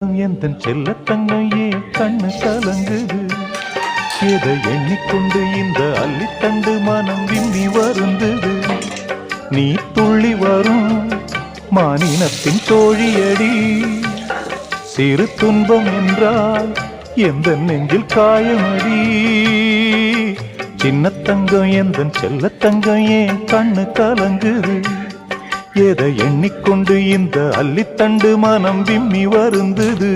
எந்தன் செல்லத்தங்கம் ஏன் கண்ணு கலங்குது? எதை எண்ணிக்கொண்டு இந்த அள்ளித்தண்டு மனம் விம்மி வருந்தது? நீ துள்ளி வரும் மானினத்தின் தோழியடி. சிறு துன்பம் என்றால் எந்த நெஞ்சில் காயமடி. சின்னத்தங்கம் எந்தன் செல்லத்தங்கம் ஏன் கண்ணு கலங்குது? எதை எண்ணிக்கொண்டு இந்த அள்ளித்தண்டு மனம் விம்மி வருந்தது?